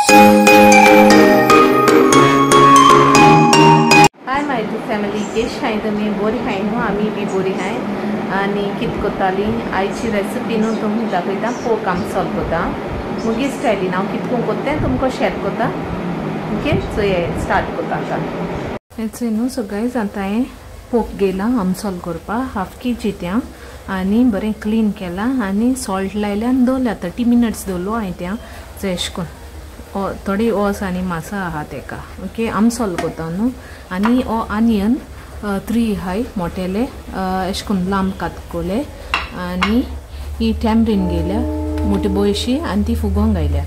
Hi my family, केश हाय तुमी बरी हाय न्हू? आमी बी बरी हाय. आनी कित कोत्ताली आयची रेसिपी न्हू तुमकां दाखयता. पोक आम सॉल्व कोता मुगे स्टायलीन हांव कितको कोत्तें तुमकां शेअर कोता. ओके, सो हे स्टार्ट कोता आतां. हेचो न्हू सो गायज आतां हांवें पोक गेला आम सॉल्व करपा 1/2 kg त्या आनी बरें क्लीन केला आनी सॉल्ट लायल्या आनी दवरल्या 30 minutes दवरलो हांवें त्या. सो एश कोन्न थोडी ओस आनी मासा आहा तेका. ओके, आम सॉल्व कोता न्हू. आनी ओ आनियन 3 हाय मोटेले एश कोन्न लांब कातकोले आनी ही टॅमरीन गेल्या मोठी बोयशी आनी ती फुगोंक घायल्या.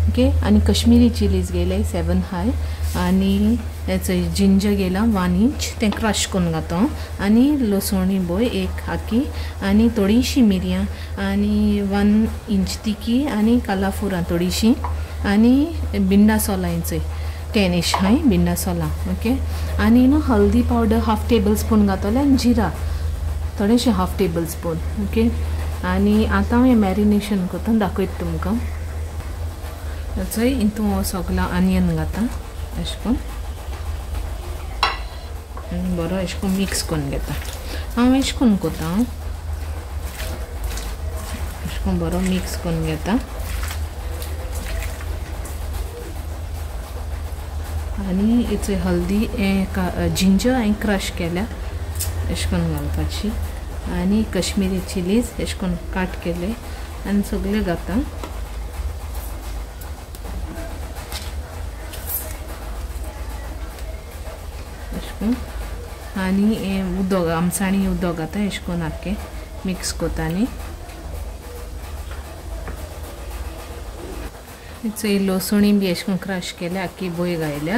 ओके, आनी कश्मीरी चिलीज गेले 7 हाय आनी हेचो जिंजर गेला 1 inch तें क्रश करून घातो आनी लसणी बोय 1 हाकी आनी थोडीशी मिरयां आनी 1 inch तिकी आनी कालाफुरां थोडीशी आनी बिंडा सोलांचो 10 ish हाय बिंडा सोलां. ओके, आनी न्हू हल्दी पावडर 1/2 tablespoon घातले आनी जिरा थोडेशे 1/2 tablespoon. ओके, आनी आतां हांवें मॅरिनेशन कोता दाखयता तुमकां. थंय हितून सगळो आनियन घाता एश कोन्न बरो एश कोन्न मिक्स करून घेता. हांव एश कोन्न कोता एश कोन्न बरो मिक्स करून घेता आनी हेचो हल्दी जिंजर हांवें क्रश केल्या एश कोन्न घालपाची आनी कश्मीरी चिलीज एश कोन्न काट केले आनी सगळे घाता. आनी हें उदक आमचाणी उदक घाता एश कोन्न आख्खें मिक्स कोता आनी लसणी बी एश कोन्न क्रश केल्या आख्खी बोय घायल्या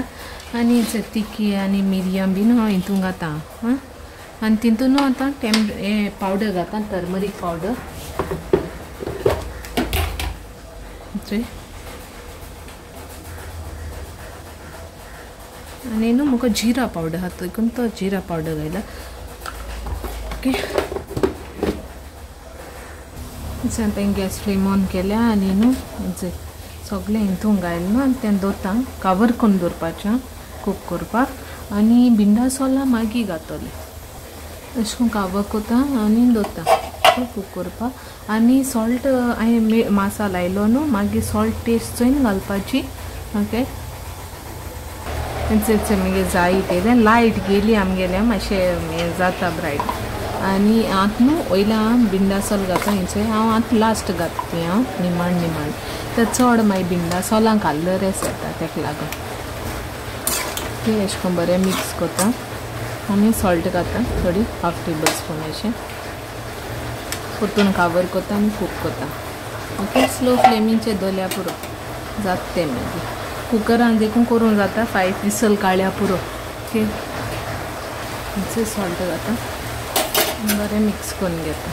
आनी तिकी आनी मिरयां बीन हांव हितून घाता. आनी तितून आतां हे पावडर घाता टर्मरीक पावडर. आनी न्हू म्हाका जिरा पावडर आहा देखून तो जिरा पावडर घायला. ओके, आतां गॅस फ्लेम ऑन केल्या आनी न्हू सगळें हितून घायलें न्हू आनी तें दवरता कवर करून दवरपाचें कूक करपाक आनी बिंडा सोलां मागीर घातले अशें करून कवर कोता आनी दवरता कूक करपाक. आनी सॉल्ट हांवें मासा लायलो न्हू मागीर सॉल्ट टेस्ट चोयन घालपाची. ओके, मागीर जाय तें लायट गेली आमगेलें मातशें हें जाता ब्रायट आनी आतां न्हू वयल्या बिंडा सोल घाता हेंचो हांव आतां लास्ट घातलें हांव निमाण तें चड मागीर बिंडा सोलां कलरस येता तेका लागून. तें एश कोन्न बरें मिक्स कोता आनी सॉल्ट घाता थोडी 1/2 tablespoon अशें परतून कवर कोता आनी कूक कोता. ओके, स्लो फ्लेमीचेर दवरल्या पुरो जाता तें मागीर कुकरान देखून करूंक जाता 5 whistle काडल्या पुरो. ओके, सॉल्ट घाता बरें मिक्स करून घेता.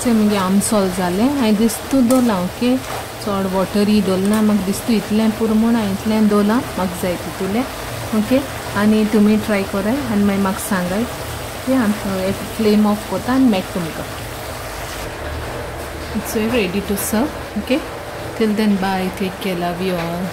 मागीर आम सॉल्व जालें. हांवें दिसतो दवरलां. ओके, चड वॉटरी दवरना म्हाका दिसता इतलें पुरो म्हूण हांवें इतलें दवरलां म्हाका जाय तितूलें. ओके, आनी तुमी ट्राय कराय आनी मागीर म्हाका सांगाय. ओके, फ्लेम ऑफ कोता आनी मेळटा तुमकां. It's ready to serve. Okay, till then bye, take care, love you all.